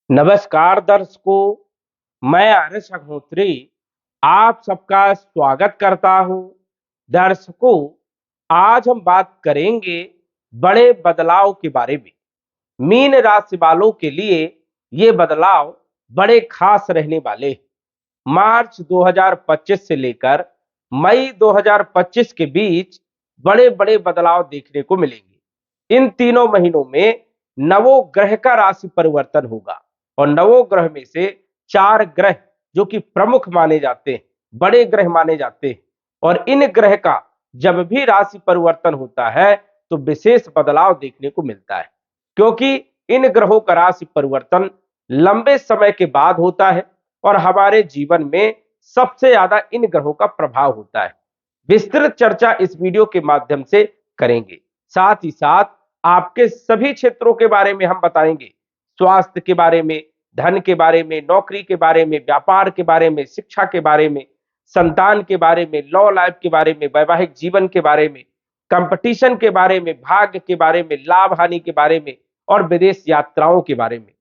नमस्कार दर्शकों, मैं आर्यस अग्निहोत्री आप सबका स्वागत करता हूं। दर्शकों, आज हम बात करेंगे बड़े बदलाव के बारे में। मीन राशि वालों के लिए ये बदलाव बड़े खास रहने वाले हैं। मार्च 2025 से लेकर मई 2025 के बीच बड़े बड़े बदलाव देखने को मिलेंगे। इन तीनों महीनों में नवोग्रह का राशि परिवर्तन होगा और नवोग्रह में से 4 ग्रह जो कि प्रमुख माने जाते हैं, बड़े ग्रह माने जाते हैं, और इन ग्रह का जब भी राशि परिवर्तन होता है तो विशेष बदलाव देखने को मिलता है, क्योंकि इन ग्रहों का राशि परिवर्तन लंबे समय के बाद होता है और हमारे जीवन में सबसे ज्यादा इन ग्रहों का प्रभाव होता है। विस्तृत चर्चा इस वीडियो के माध्यम से करेंगे। साथ ही साथ आपके सभी क्षेत्रों के बारे में हम बताएंगे। स्वास्थ्य के बारे में, धन के बारे में, नौकरी के बारे में, व्यापार के बारे में, शिक्षा के बारे में, संतान के बारे में, लव लाइफ के बारे में, वैवाहिक जीवन के बारे में, कंपटीशन के बारे में, भाग्य के बारे में, लाभ हानि के बारे में और विदेश यात्राओं के बारे में,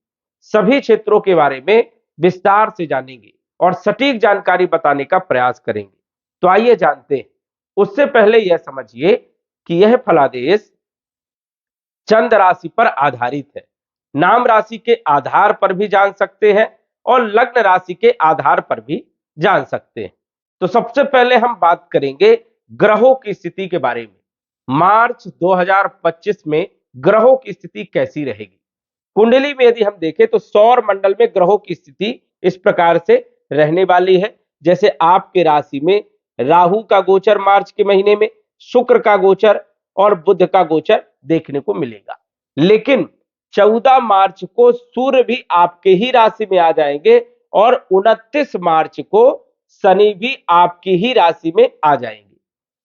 सभी क्षेत्रों के बारे में विस्तार से जानेंगे और सटीक जानकारी बताने का प्रयास करेंगे। तो आइए जानते हैं। उससे पहले यह समझिए कि यह फलादेश चंद राशि पर आधारित है। नाम राशि के आधार पर भी जान सकते हैं और लग्न राशि के आधार पर भी जान सकते हैं। तो सबसे पहले हम बात करेंगे ग्रहों की स्थिति के बारे में। मार्च 2025 में ग्रहों की स्थिति कैसी रहेगी? कुंडली में यदि हम देखें तो सौर मंडल में ग्रहों की स्थिति इस प्रकार से रहने वाली है। जैसे आपके राशि में राहु का गोचर मार्च के महीने में, शुक्र का गोचर और बुध का गोचर देखने को मिलेगा। लेकिन 14 मार्च को सूर्य भी आपके ही राशि में आ जाएंगे और 29 मार्च को शनि भी आपकी ही राशि में आ जाएंगे।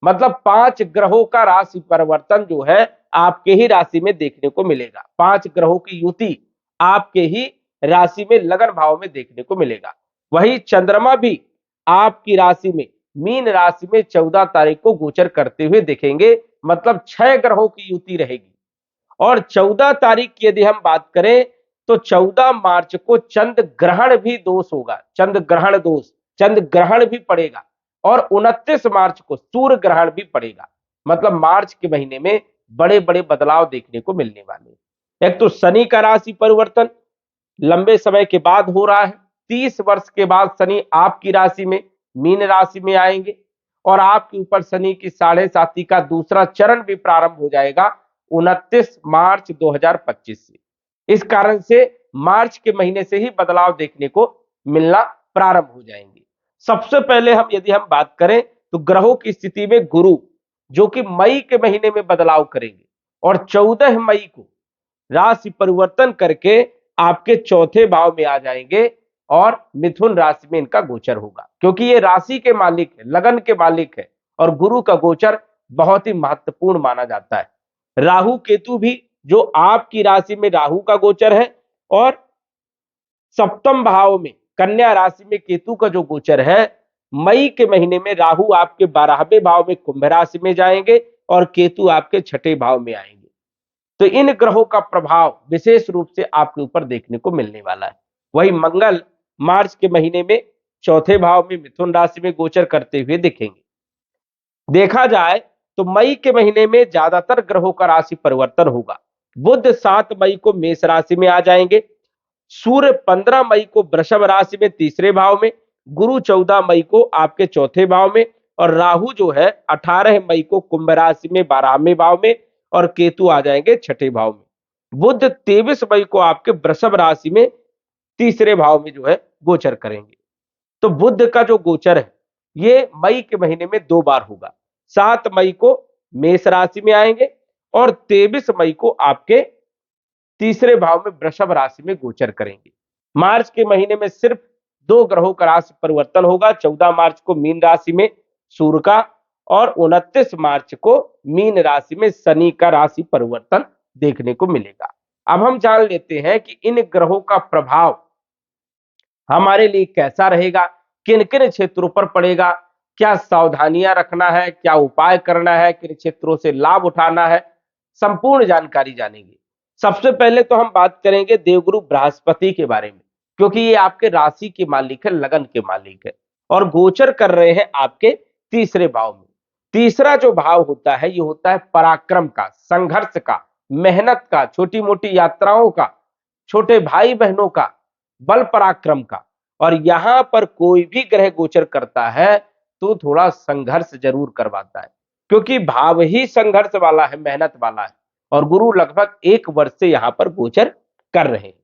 मतलब 5 ग्रहों का राशि परिवर्तन जो है आपके ही राशि में देखने को मिलेगा। 5 ग्रहों की युति आपके ही राशि में लगन भाव में देखने को मिलेगा। वही चंद्रमा भी आपकी राशि में, मीन राशि में 14 तारीख को गोचर करते हुए दिखेंगे। मतलब 6 ग्रहों की युति रहेगी। और 14 तारीख की यदि हम बात करें तो 14 मार्च को चंद्र ग्रहण भी दोष होगा। चंद्र ग्रहण दोष, चंद्र ग्रहण भी पड़ेगा और 29 मार्च को सूर्य ग्रहण भी पड़ेगा। मतलब मार्च के महीने में बड़े बड़े बदलाव देखने को मिलने वाले। एक तो शनि का राशि परिवर्तन लंबे समय के बाद हो रहा है। 30 वर्ष के बाद शनि आपकी राशि में, मीन राशि में आएंगे और आपके ऊपर शनि की 7.5 का दूसरा चरण भी प्रारंभ हो जाएगा 29 मार्च 2025 से। इस कारण से मार्च के महीने से ही बदलाव देखने को मिलना प्रारंभ हो जाएंगे। सबसे पहले यदि हम बात करें तो ग्रहों की स्थिति में गुरु जो कि मई के महीने में बदलाव करेंगे और 14 मई को राशि परिवर्तन करके आपके चौथे भाव में आ जाएंगे और मिथुन राशि में इनका गोचर होगा, क्योंकि ये राशि के मालिक है, लगन के मालिक है और गुरु का गोचर बहुत ही महत्वपूर्ण माना जाता है। राहु केतु भी जो आपकी राशि में राहु का गोचर है और सप्तम भाव में कन्या राशि में केतु का जो गोचर है, मई के महीने में राहु आपके 12वें भाव में कुंभ राशि में जाएंगे और केतु आपके 6ठे भाव में आएंगे। तो इन ग्रहों का प्रभाव विशेष रूप से आपके ऊपर देखने को मिलने वाला है। वही मंगल मार्च के महीने में चौथे भाव में मिथुन राशि में गोचर करते हुए दिखेंगे। देखा जाए तो मई के महीने में ज्यादातर ग्रहों का राशि परिवर्तन होगा। बुध 7 मई को मेष राशि में आ जाएंगे, सूर्य 15 मई को वृषभ राशि में तीसरे भाव में, गुरु 14 मई को आपके चौथे भाव में और राहु जो है 18 मई को कुंभ राशि में 12वें भाव में और केतु आ जाएंगे 6ठे भाव में। बुध 23 मई को आपके वृषभ राशि में तीसरे भाव में जो है गोचर करेंगे। तो बुध का जो गोचर है ये मई के महीने में 2 बार होगा। 7 मई को मेष राशि में आएंगे और 23 मई को आपके तीसरे भाव में वृषभ राशि में गोचर करेंगे। मार्च के महीने में सिर्फ 2 ग्रहों का राशि परिवर्तन होगा। 14 मार्च को मीन राशि में सूर्य का और 29 मार्च को मीन राशि में शनि का राशि परिवर्तन देखने को मिलेगा। अब हम जान लेते हैं कि इन ग्रहों का प्रभाव हमारे लिए कैसा रहेगा, किन किन क्षेत्रों पर पड़ेगा, क्या सावधानियां रखना है, क्या उपाय करना है, किन क्षेत्रों से लाभ उठाना है, संपूर्ण जानकारी जानेंगे। सबसे पहले तो हम बात करेंगे देवगुरु बृहस्पति के बारे में, क्योंकि ये आपके राशि के मालिक है, लगन के मालिक है और गोचर कर रहे हैं आपके तीसरे भाव में। तीसरा जो भाव होता है ये होता है पराक्रम का, संघर्ष का, मेहनत का, छोटी मोटी यात्राओं का, छोटे भाई बहनों का, बल पराक्रम का। और यहां पर कोई भी ग्रह गोचर करता है तो थोड़ा संघर्ष जरूर करवाता है, क्योंकि भाव ही संघर्ष वाला है, मेहनत वाला है। और गुरु लगभग 1 वर्ष से यहां पर गोचर कर रहे हैं।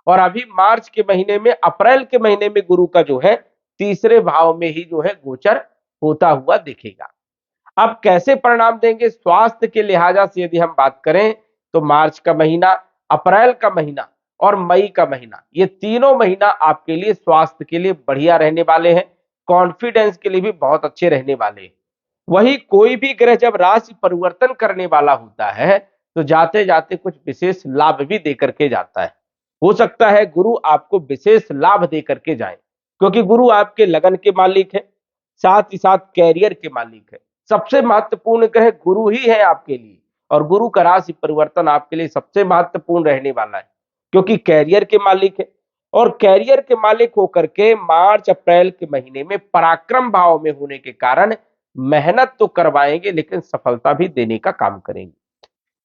और अभी मार्च के महीने में, अप्रैल के महीने में गुरु का जो है तीसरे भाव में ही जो है गोचर होता हुआ दिखेगा। अब कैसे परिणाम देंगे स्वास्थ्य के लिहाजा से यदि हम बात करें तो मार्च का महीना, अप्रैल का महीना और मई का महीना, ये तीनों महीना आपके लिए स्वास्थ्य के लिए बढ़िया रहने वाले हैं, कॉन्फिडेंस के लिए भी बहुत अच्छे रहने वाले हैं। वही कोई भी ग्रह जब राशि परिवर्तन करने वाला होता है तो जाते जाते कुछ विशेष लाभ भी देकर के जाता है। हो सकता है गुरु आपको विशेष लाभ दे करके जाए, क्योंकि गुरु आपके लगन के मालिक है, साथ ही साथ कैरियर के मालिक है। सबसे महत्वपूर्ण ग्रह गुरु ही है आपके लिए, और गुरु का राशि परिवर्तन आपके लिए सबसे महत्वपूर्ण रहने वाला है, क्योंकि कैरियर के मालिक है। और कैरियर के मालिक होकर के मार्च अप्रैल के महीने में पराक्रम भाव में होने के कारण मेहनत तो करवाएंगे लेकिन सफलता भी देने का काम करेंगे।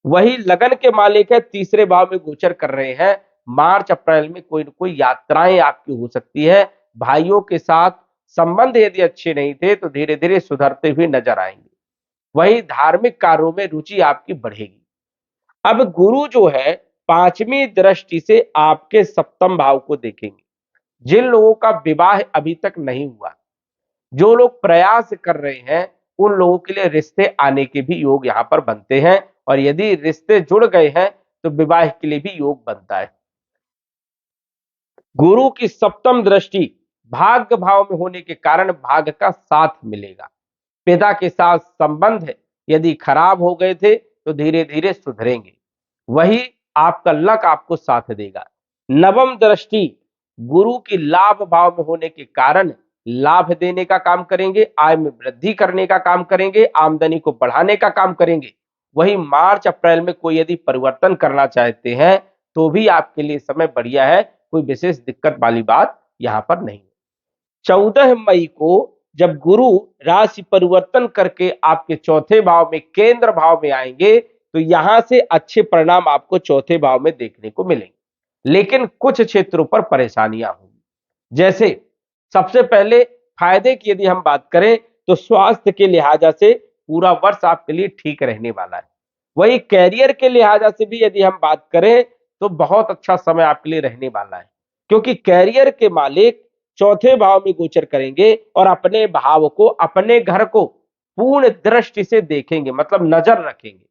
वही लगन के मालिक है, तीसरे भाव में गोचर कर रहे हैं। मार्च अप्रैल में कोई न कोई यात्राएं आपकी हो सकती है। भाइयों के साथ संबंध यदि अच्छे नहीं थे तो धीरे धीरे सुधरते हुए नजर आएंगे। वही धार्मिक कार्यों में रुचि आपकी बढ़ेगी। अब गुरु जो है पांचवी दृष्टि से आपके सप्तम भाव को देखेंगे। जिन लोगों का विवाह अभी तक नहीं हुआ, जो लोग प्रयास कर रहे हैं, उन लोगों के लिए रिश्ते आने के भी योग यहां पर बनते हैं। और यदि रिश्ते जुड़ गए हैं तो विवाह के लिए भी योग बनता है। गुरु की सप्तम दृष्टि भाग्य भाव में होने के कारण भाग्य का साथ मिलेगा। पिता के साथ संबंध यदि खराब हो गए थे तो धीरे धीरे सुधरेंगे। वही आपका लक आपको साथ देगा। नवम दृष्टि गुरु की लाभ भाव में होने के कारण लाभ देने का काम करेंगे, आय में वृद्धि करने का काम करेंगे, आमदनी को बढ़ाने का काम करेंगे। वही मार्च अप्रैल में कोई यदि परिवर्तन करना चाहते हैं तो भी आपके लिए समय बढ़िया है, कोई विशेष दिक्कत वाली बात यहां पर नहीं। 14 मई को जब गुरु राशि परिवर्तन करके आपके चौथे भाव में, केंद्र भाव में आएंगे तो यहां से अच्छे परिणाम आपको चौथे भाव में देखने को मिलेंगे। लेकिन कुछ क्षेत्रों पर परेशानियां होंगी। जैसे सबसे पहले फायदे की यदि हम बात करें तो स्वास्थ्य के लिहाजा से पूरा वर्ष आपके लिए ठीक रहने वाला है। वही कैरियर के लिहाजा से भी यदि हम बात करें तो बहुत अच्छा समय आपके लिए रहने वाला है, क्योंकि कैरियर के मालिक चौथे भाव में गोचर करेंगे और अपने भाव को, अपने घर को पूर्ण दृष्टि से देखेंगे, मतलब नजर रखेंगे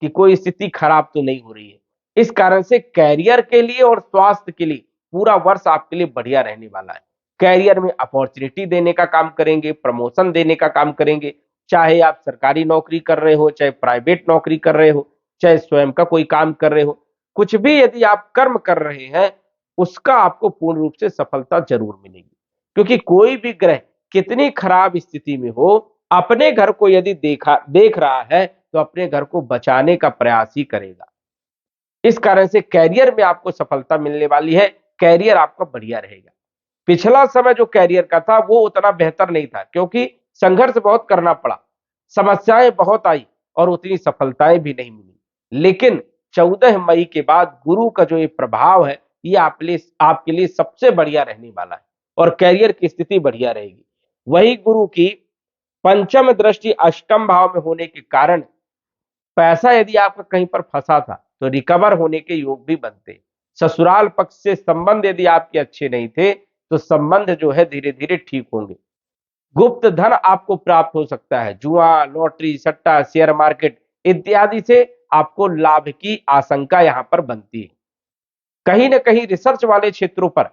कि कोई स्थिति खराब तो नहीं हो रही है। इस कारण से कैरियर के लिए और स्वास्थ्य के लिए पूरा वर्ष आपके लिए बढ़िया रहने वाला है। कैरियर में अपॉर्चुनिटी देने का काम करेंगे, प्रमोशन देने का काम करेंगे, चाहे आप सरकारी नौकरी कर रहे हो, चाहे प्राइवेट नौकरी कर रहे हो, चाहे स्वयं का कोई काम कर रहे हो, कुछ भी यदि आप कर्म कर रहे हैं उसका आपको पूर्ण रूप से सफलता जरूर मिलेगी। क्योंकि कोई भी ग्रह कितनी खराब स्थिति में हो, अपने घर को यदि देख रहा है तो अपने घर को बचाने का प्रयास ही करेगा। इस कारण से कैरियर में आपको सफलता मिलने वाली है, कैरियर आपका बढ़िया रहेगा। पिछला समय जो कैरियर का था वो उतना बेहतर नहीं था, क्योंकि संघर्ष बहुत करना पड़ा, समस्याएं बहुत आई और उतनी सफलताएं भी नहीं मिली। लेकिन 14 मई के बाद गुरु का जो ये प्रभाव है ये आपके लिए सबसे बढ़िया रहने वाला है और कैरियर की स्थिति बढ़िया रहेगी। वही गुरु की पंचम दृष्टि अष्टम भाव में होने के कारण पैसा यदि आपका कहीं पर फंसा था तो रिकवर होने के योग भी बनते। ससुराल पक्ष से संबंध यदि आपके अच्छे नहीं थे तो संबंध जो है धीरे धीरे ठीक होंगे। गुप्त धन आपको प्राप्त हो सकता है। जुआ, लॉटरी, सट्टा, शेयर मार्केट इत्यादि से आपको लाभ की आशंका यहां पर बनती है। कहीं ना कहीं रिसर्च वाले क्षेत्रों पर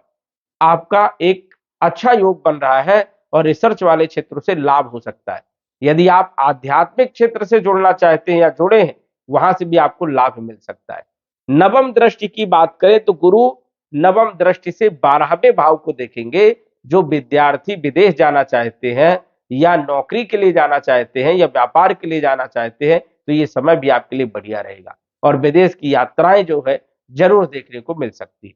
आपका एक अच्छा योग बन रहा है और रिसर्च वाले क्षेत्रों से लाभ हो सकता है। यदि आप आध्यात्मिक क्षेत्र से जुड़ना चाहते हैं या जुड़े हैं, वहां से भी आपको लाभ मिल सकता है। नवम दृष्टि की बात करें तो गुरु नवम दृष्टि से 12वें भाव को देखेंगे। जो विद्यार्थी विदेश जाना चाहते हैं या नौकरी के लिए जाना चाहते हैं या व्यापार के लिए जाना चाहते हैं तो ये समय भी आपके लिए बढ़िया रहेगा। और विदेश की यात्राएं जो है जरूर देखने को मिल सकती है।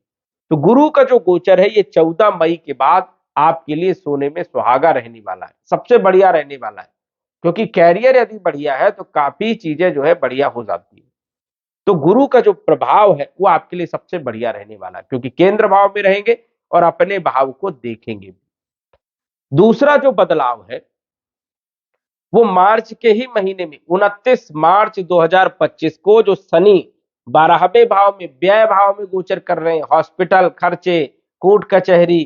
तो गुरु का जो गोचर है ये 14 मई के बाद आपके लिए सोने में सुहागा रहने वाला है, सबसे बढ़िया रहने वाला है। क्योंकि कैरियर यदि बढ़िया है तो काफी चीजें जो है बढ़िया हो जाती है। तो गुरु का जो प्रभाव है वो आपके लिए सबसे बढ़िया रहने वाला है, क्योंकि केंद्र भाव में रहेंगे और अपने भाव को देखेंगे। दूसरा जो बदलाव है वो मार्च के ही महीने में 29 मार्च 2025 को जो शनि 12वें भाव में व्यय भाव में गोचर कर रहे हैं, हॉस्पिटल खर्चे कोर्ट कचहरी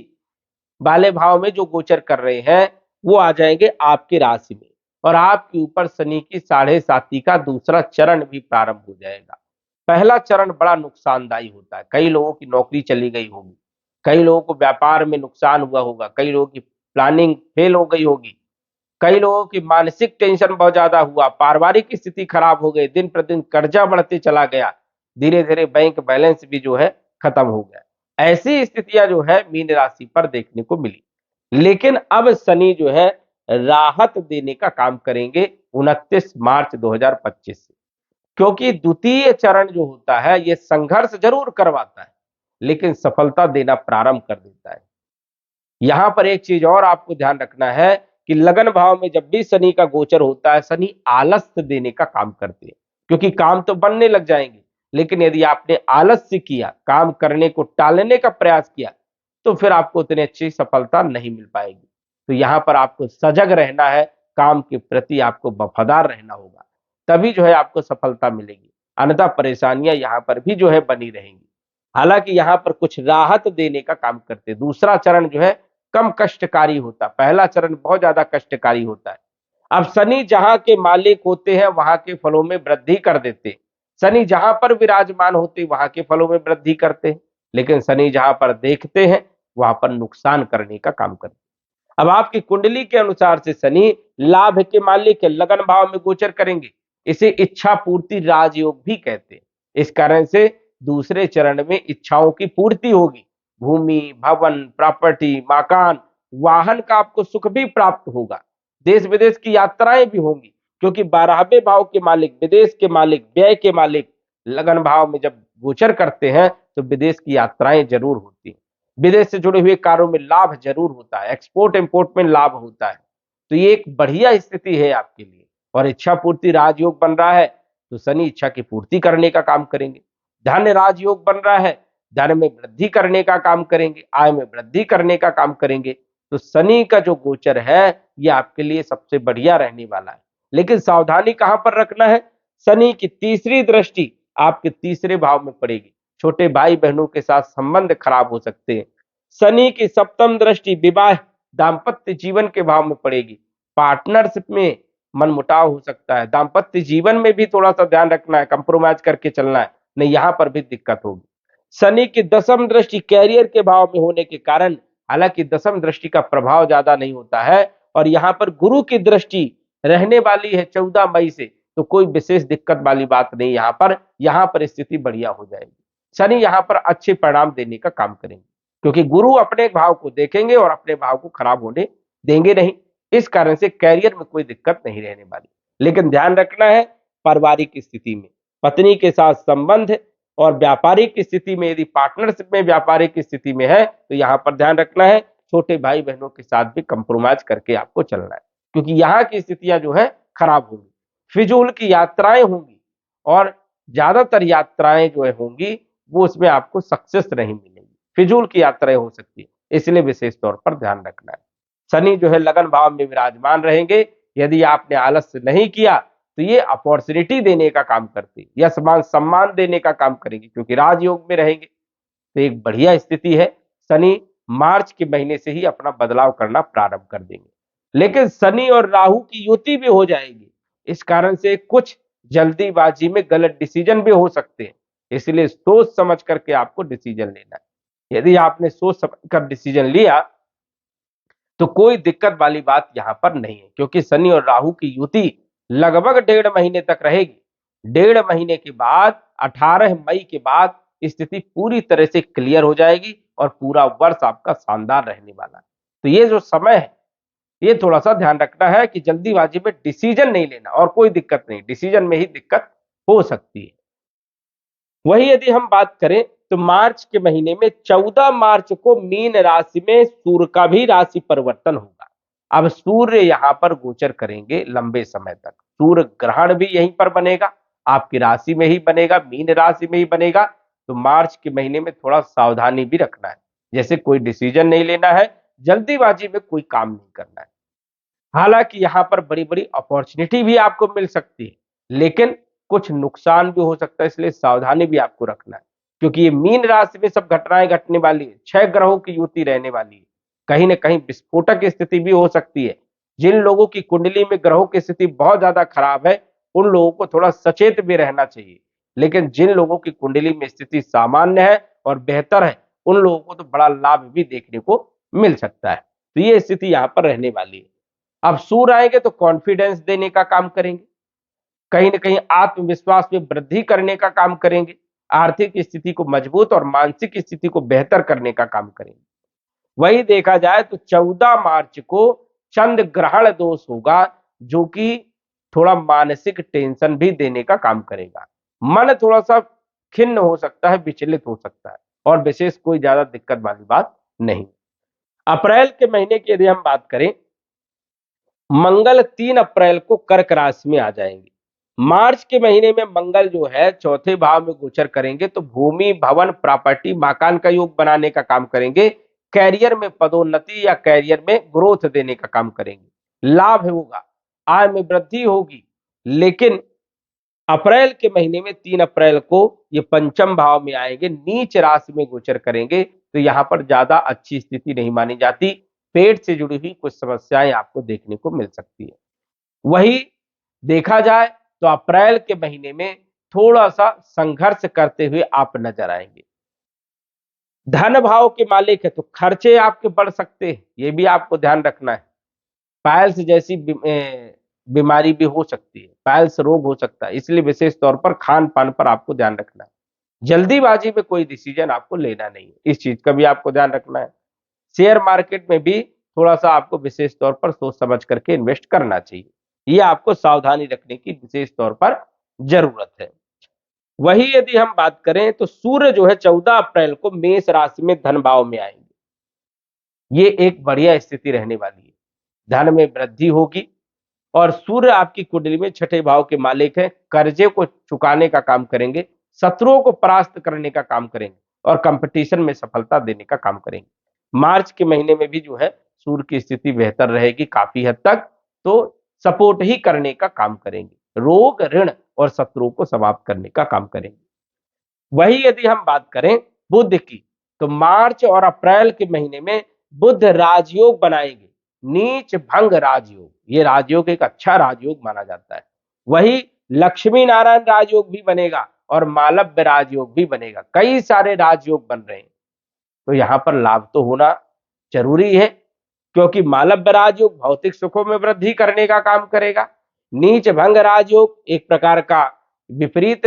वाले भाव में जो गोचर कर रहे हैं वो आ जाएंगे आपकी राशि में, और आपके ऊपर शनि की 7.5 का दूसरा चरण भी प्रारंभ हो जाएगा। पहला चरण बड़ा नुकसानदायी होता है, कई लोगों की नौकरी चली गई होगी, कई लोगों को व्यापार में नुकसान हुआ होगा, कई लोगों की प्लानिंग फेल हो गई होगी, कई लोगों की मानसिक टेंशन बहुत ज्यादा हुआ, पारिवारिक स्थिति खराब हो गई, दिन प्रतिदिन कर्जा बढ़ते चला गया, धीरे धीरे बैंक बैलेंस भी जो है खत्म हो गया। ऐसी स्थितियां जो है मीन राशि पर देखने को मिली। लेकिन अब शनि जो है राहत देने का काम करेंगे 29 मार्च 2025 से, क्योंकि द्वितीय चरण जो होता है ये संघर्ष जरूर करवाता है लेकिन सफलता देना प्रारंभ कर देता है। यहां पर एक चीज और आपको ध्यान रखना है कि लगन भाव में जब भी शनि का गोचर होता है शनि आलस्य देने का काम करते हैं, क्योंकि काम तो बनने लग जाएंगे लेकिन यदि आपने आलस्य किया, काम करने को टालने का प्रयास किया, तो फिर आपको उतनी अच्छी सफलता नहीं मिल पाएगी। तो यहां पर आपको सजग रहना है, काम के प्रति आपको वफादार रहना होगा, तभी जो है आपको सफलता मिलेगी, अन्यथा परेशानियां यहां पर भी जो है बनी रहेंगी। हालांकि यहां पर कुछ राहत देने का काम करते, दूसरा चरण जो है कम कष्टकारी होता, पहला चरण बहुत ज्यादा कष्टकारी होता है। अब शनि जहां के मालिक होते हैं वहां के फलों में वृद्धि कर देते, शनि जहां पर विराजमान होते वहां के फलों में वृद्धि करते हैं, लेकिन शनि जहां पर देखते हैं वहां पर नुकसान करने का काम करते। अब आपकी कुंडली के अनुसार से शनि लाभ के मालिक है, लगन भाव में गोचर करेंगे, इसे इच्छा पूर्ति राजयोग भी कहते हैं। इस कारण से दूसरे चरण में इच्छाओं की पूर्ति होगी, भूमि भवन प्रॉपर्टी मकान वाहन का आपको सुख भी प्राप्त होगा, देश विदेश की यात्राएं भी होंगी, क्योंकि 12वें भाव के मालिक विदेश के मालिक व्यय के मालिक लगन भाव में जब गोचर करते हैं तो विदेश की यात्राएं जरूर होती हैं, विदेश से जुड़े हुए कार्यों में लाभ जरूर होता है, एक्सपोर्ट इंपोर्ट में लाभ होता है। तो ये एक बढ़िया स्थिति है आपके लिए। और इच्छा पूर्ति राजयोग बन रहा है तो शनि इच्छा की पूर्ति करने का काम करेंगे। धन राजयोग बन रहा है, धन में वृद्धि करने का काम करेंगे, आय में वृद्धि करने का काम करेंगे। तो शनि का जो गोचर है ये आपके लिए सबसे बढ़िया रहने वाला है। लेकिन सावधानी कहां पर रखना है, शनि की तीसरी दृष्टि आपके तीसरे भाव में पड़ेगी, छोटे भाई बहनों के साथ संबंध खराब हो सकते हैं। शनि की सप्तम दृष्टि विवाह दाम्पत्य जीवन के भाव में पड़ेगी, पार्टनरशिप में मनमुटाव हो सकता है, दाम्पत्य जीवन में भी थोड़ा सा ध्यान रखना है, कंप्रोमाइज करके चलना है, नहीं यहां पर भी दिक्कत होगी। शनि की दसम दृष्टि कैरियर के भाव में होने के कारण, हालांकि दसम दृष्टि का प्रभाव ज्यादा नहीं होता है, और यहां पर गुरु की दृष्टि रहने वाली है 14 मई से, तो कोई विशेष दिक्कत वाली बात नहीं, यहां पर स्थिति बढ़िया हो जाएगी। शनि यहां पर अच्छे परिणाम देने का काम करेंगे, क्योंकि गुरु अपने भाव को देखेंगे और अपने भाव को खराब होने देंगे नहीं, इस कारण से कैरियर में कोई दिक्कत नहीं रहने वाली। लेकिन ध्यान रखना है पारिवारिक स्थिति में, पत्नी के साथ संबंध और व्यापारिक स्थिति में, यदि पार्टनरशिप में व्यापारिक स्थिति में है तो यहां पर ध्यान रखना है, छोटे भाई बहनों के साथ भी कंप्रोमाइज करके आपको चलना है, क्योंकि यहाँ की स्थितियां जो है खराब होंगी, फिजूल की यात्राएं होंगी, और ज्यादातर यात्राएं जो है होंगी वो उसमें आपको सक्सेस नहीं मिलेगी, फिजूल की यात्राएं हो सकती है, इसलिए विशेष तौर पर ध्यान रखना है। शनि जो है लगन भाव में विराजमान रहेंगे, यदि आपने आलस्य नहीं किया तो ये अपॉर्चुनिटी देने का काम करते, यश मान सम्मान देने का काम करेंगे, क्योंकि राजयोग में रहेंगे। तो एक बढ़िया स्थिति है, शनि मार्च के महीने से ही अपना बदलाव करना प्रारंभ कर देंगे। लेकिन शनि और राहु की युति भी हो जाएगी, इस कारण से कुछ जल्दीबाजी में गलत डिसीजन भी हो सकते हैं, इसलिए सोच समझ करके आपको डिसीजन लेना है। यदि आपने सोच समझ कर डिसीजन लिया तो कोई दिक्कत वाली बात यहां पर नहीं है, क्योंकि शनि और राहु की युति लगभग 1.5 महीने तक रहेगी। 1.5 महीने के बाद 18 मई के बाद स्थिति पूरी तरह से क्लियर हो जाएगी और पूरा वर्ष आपका शानदार रहने वाला है। तो ये जो समय है ये थोड़ा सा ध्यान रखना है कि जल्दीबाजी में डिसीजन नहीं लेना, और कोई दिक्कत नहीं, डिसीजन में ही दिक्कत हो सकती है। वही यदि हम बात करें तो मार्च के महीने में 14 मार्च को मीन राशि में सूर्य का भी राशि परिवर्तन होगा। अब सूर्य यहां पर गोचर करेंगे लंबे समय तक। सूर्य ग्रहण भी यहीं पर बनेगा, आपकी राशि में ही बनेगा, मीन राशि में ही बनेगा। तो मार्च के महीने में थोड़ा सावधानी भी रखना है, जैसे कोई डिसीजन नहीं लेना है, जल्दीबाजी में कोई काम नहीं करना है। हालांकि यहां पर बड़ी बड़ी अपॉर्चुनिटी भी आपको मिल सकती है, लेकिन कुछ नुकसान भी हो सकता है, इसलिए सावधानी भी आपको रखना है। क्योंकि ये मीन राशि में सब घटनाएं घटने वाली है, 6 ग्रहों की युति रहने वाली है। कहीं ना कहीं विस्फोटक स्थिति भी हो सकती है। जिन लोगों की कुंडली में ग्रहों की स्थिति बहुत ज्यादा खराब है, उन लोगों को थोड़ा सचेत भी रहना चाहिए। लेकिन जिन लोगों की कुंडली में स्थिति सामान्य है और बेहतर है, उन लोगों को तो बड़ा लाभ भी देखने को मिल सकता है। तो ये स्थिति यहाँ पर रहने वाली है। अब सूर्य आएंगे तो कॉन्फिडेंस देने का काम करेंगे, कहीं ना कहीं आत्मविश्वास में वृद्धि करने का काम करेंगे, आर्थिक स्थिति को मजबूत और मानसिक स्थिति को बेहतर करने का काम करेंगे। वही देखा जाए तो 14 मार्च को चंद्र ग्रहण दोष होगा, जो कि थोड़ा मानसिक टेंशन भी देने का काम करेगा। मन थोड़ा सा खिन्न हो सकता है, विचलित हो सकता है, और विशेष कोई ज्यादा दिक्कत वाली बात नहीं। अप्रैल के महीने की यदि हम बात करें, मंगल 3 अप्रैल को कर्क राशि में आ जाएंगे। मार्च के महीने में मंगल जो है चौथे भाव में गोचर करेंगे, तो भूमि, भवन, प्रॉपर्टी, मकान का योग बनाने का काम करेंगे। कैरियर में पदोन्नति या कैरियर में ग्रोथ देने का काम करेंगे। लाभ होगा, आय में वृद्धि होगी। लेकिन अप्रैल के महीने में 3 अप्रैल को ये पंचम भाव में आएंगे, नीच राशि में गोचर करेंगे, तो यहां पर ज्यादा अच्छी स्थिति नहीं मानी जाती। पेट से जुड़ी हुई कुछ समस्याएं आपको देखने को मिल सकती है। वही देखा जाए तो अप्रैल के महीने में थोड़ा सा संघर्ष करते हुए आप नजर आएंगे। धन भाव के मालिक है तो खर्चे आपके बढ़ सकते हैं, ये भी आपको ध्यान रखना है। पायल्स जैसी बीमारी भी हो सकती है, पायल्स रोग हो सकता है, इसलिए विशेष तौर पर खान पान पर आपको ध्यान रखना है। जल्दीबाजी में कोई डिसीजन आपको लेना नहीं है, इस चीज का भी आपको ध्यान रखना है। शेयर मार्केट में भी थोड़ा सा आपको विशेष तौर पर सोच समझ करके इन्वेस्ट करना चाहिए, ये आपको सावधानी रखने की विशेष तौर पर जरूरत है। वही यदि हम बात करें तो सूर्य जो है 14 अप्रैल को मेष राशि में धन भाव में आएंगे। ये एक बढ़िया स्थिति रहने वाली है, धन में वृद्धि होगी। और सूर्य आपकी कुंडली में छठे भाव के मालिक हैं, कर्जे को चुकाने का काम करेंगे, शत्रुओं को परास्त करने का काम करेंगे, और कंपटीशन में सफलता देने का काम करेंगे। मार्च के महीने में भी जो है सूर्य की स्थिति बेहतर रहेगी काफी हद तक, तो सपोर्ट ही करने का काम करेंगे, रोग, ऋण और शत्रुओं को समाप्त करने का काम करेंगे। वही यदि हम बात करें बुध की, तो मार्च और अप्रैल के महीने में बुध राजयोग बनाएंगे, नीच भंग राजयोग। ये राजयोग एक अच्छा राजयोग माना जाता है। वही लक्ष्मी नारायण राजयोग भी बनेगा और मालव्य राजयोग भी बनेगा, कई सारे राजयोग बन रहे हैं। तो यहां पर लाभ तो होना जरूरी है, क्योंकि मालव्य राजयोग भौतिक सुखों में वृद्धि करने का काम करेगा। नीच भंग राजयोग एक प्रकार का विपरीत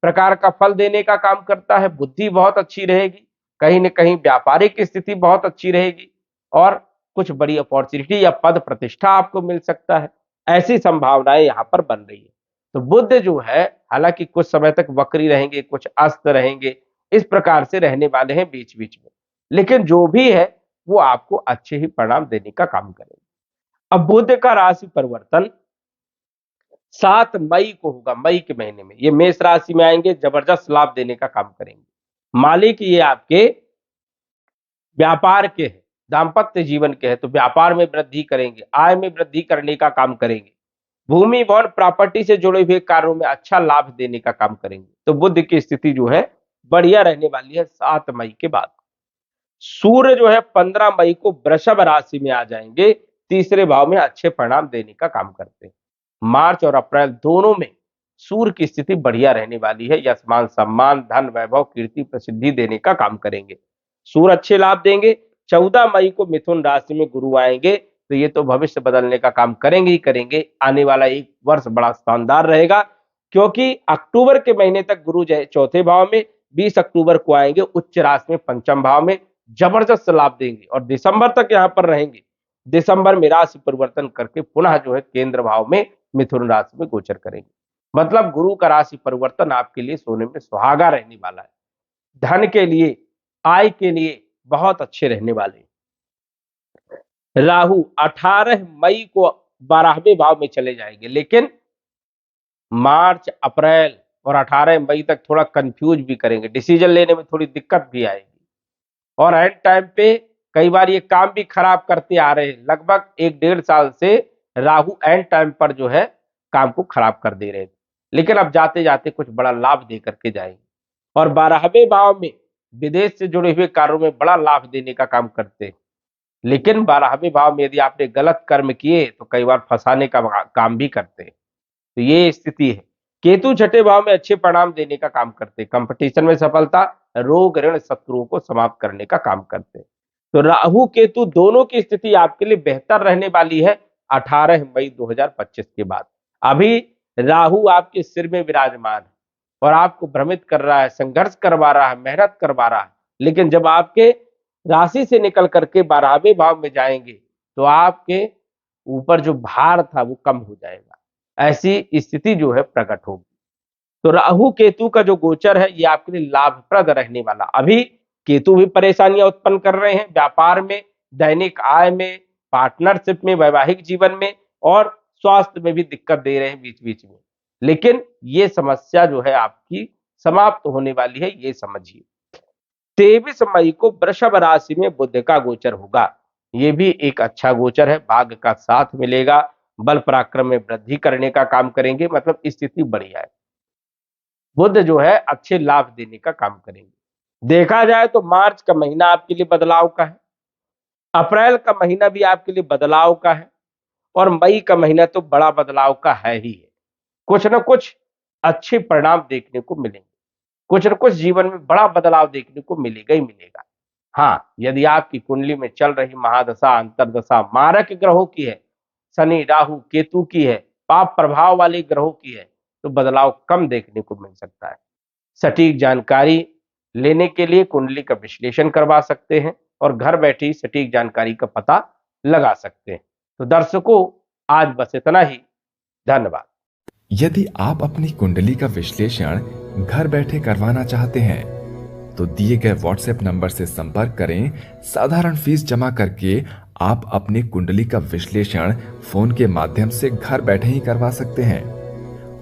प्रकार का फल देने का काम करता है। बुद्धि बहुत अच्छी रहेगी, कहीं ना कहीं व्यापारिक स्थिति बहुत अच्छी रहेगी, और कुछ बड़ी अपॉर्चुनिटी या पद प्रतिष्ठा आपको मिल सकता है, ऐसी संभावनाएं यहाँ पर बन रही है। तो बुध जो है हालांकि कुछ समय तक वक्री रहेंगे, कुछ अस्त रहेंगे, इस प्रकार से रहने वाले हैं बीच बीच में, लेकिन जो भी है वो आपको अच्छे ही परिणाम देने का काम करेंगे। अब बुध का राशि परिवर्तन 7 मई को होगा। मई के महीने में ये मेष राशि में आएंगे, जबरदस्त लाभ देने का काम करेंगे। मालिक ये आपके व्यापार के हैं, दाम्पत्य जीवन के हैं, तो व्यापार में वृद्धि करेंगे, आय में वृद्धि करने का काम करेंगे। भूमि, भवन, प्रॉपर्टी से जुड़े हुए कार्यों में अच्छा लाभ देने का काम करेंगे। तो बुध की स्थिति जो है बढ़िया रहने वाली है 7 मई के बाद। सूर्य जो है 15 मई को वृषभ राशि में आ जाएंगे, तीसरे भाव में अच्छे परिणाम देने का काम करते हैं। मार्च और अप्रैल दोनों में सूर्य की स्थिति बढ़िया रहने वाली है, यश मान सम्मान, धन, वैभव, कीर्ति, प्रसिद्धि देने का काम करेंगे। सूर्य अच्छे लाभ देंगे। 14 मई को मिथुन राशि में गुरु आएंगे, तो ये तो भविष्य बदलने का काम करेंगे ही करेंगे। आने वाला एक वर्ष बड़ा शानदार रहेगा, क्योंकि अक्टूबर के महीने तक गुरु चौथे भाव में, 20 अक्टूबर को आएंगे उच्च राशि में पंचम भाव में, जबरदस्त लाभ देंगे, और दिसंबर तक यहाँ पर रहेंगे। दिसंबर में राशि परिवर्तन करके पुनः जो है केंद्र भाव में मिथुन राशि में गोचर करेंगे। मतलब गुरु का राशि परिवर्तन आपके लिए सोने में सुहागा रहने वाला है। धन के लिए, आय के लिए बहुत अच्छे रहने वाले हैं। राहु 18 मई को 12वें भाव में चले जाएंगे, लेकिन मार्च, अप्रैल और 18 मई तक थोड़ा कंफ्यूज भी करेंगे, डिसीजन लेने में थोड़ी दिक्कत भी आएगी और एंड टाइम पे कई बार ये काम भी खराब करते आ रहे हैं। लगभग 1-1.5 साल से राहु एंड टाइम पर जो है काम को खराब कर दे रहे थे, लेकिन अब जाते जाते कुछ बड़ा लाभ दे करके जाएंगे। और 12वें भाव में विदेश से जुड़े हुए कार्यों में बड़ा लाभ देने का काम करते हैं, लेकिन 12वें भाव में यदि आपने गलत कर्म किए तो कई बार फंसाने का काम भी करते हैं। तो ये स्थिति है। केतु छठे भाव में अच्छे परिणाम देने का काम करते हैं, कंपटीशन में सफलता, रोग ऋण शत्रुओं को समाप्त करने का काम करते हैं। तो राहु केतु दोनों की स्थिति आपके लिए बेहतर रहने वाली है 18 मई 2025 के बाद। अभी राहु आपके सिर में विराजमान है और आपको भ्रमित कर रहा है, संघर्ष करवा रहा है, मेहनत करवा रहा है, लेकिन जब आपके राशि से निकल करके 12वें भाव में जाएंगे तो आपके ऊपर जो भार था वो कम हो जाएगा, ऐसी स्थिति जो है प्रकट होगी। तो राहु केतु का जो गोचर है ये आपके लिए लाभप्रद रहने वाला। अभी केतु भी परेशानियां उत्पन्न कर रहे हैं व्यापार में, दैनिक आय में, पार्टनरशिप में, वैवाहिक जीवन में और स्वास्थ्य में भी दिक्कत दे रहे हैं बीच बीच में, लेकिन ये समस्या जो है आपकी समाप्त होने वाली है, ये समझिए। 23 मई को वृषभ राशि में बुध का गोचर होगा। ये भी एक अच्छा गोचर है, भाग्य का साथ मिलेगा, बल पराक्रम में वृद्धि करने का काम करेंगे, मतलब स्थिति बढ़िया है। बुध जो है अच्छे लाभ देने का काम करेंगे। देखा जाए तो मार्च का महीना आपके लिए बदलाव का है, अप्रैल का महीना भी आपके लिए बदलाव का है और मई का महीना तो बड़ा बदलाव का है ही है। कुछ ना कुछ अच्छे परिणाम देखने को मिलेंगे, कुछ न कुछ जीवन में बड़ा बदलाव देखने को मिलेगा ही मिलेगा। हाँ, यदि आपकी कुंडली में चल रही महादशा, अंतरदशा मारक ग्रहों की है, शनि, राहु, केतु की है, पाप प्रभाव वाले ग्रहों की है, तो बदलाव कम देखने को मिल सकता है। सटीक जानकारी लेने के लिए कुंडली का विश्लेषण करवा सकते हैं और घर बैठे ही सटीक जानकारी का पता लगा सकते हैं। तो दर्शकों, आज बस इतना ही। धन्यवाद। यदि आप अपनी कुंडली का विश्लेषण घर बैठे करवाना चाहते हैं तो दिए गए व्हाट्सएप नंबर से संपर्क करें। साधारण फीस जमा करके आप अपनी कुंडली का विश्लेषण फोन के माध्यम से घर बैठे ही करवा सकते हैं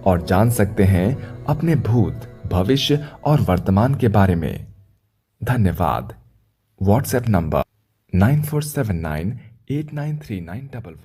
और जान सकते हैं अपने भूत, भविष्य और वर्तमान के बारे में। धन्यवाद। WhatsApp number 9479893911।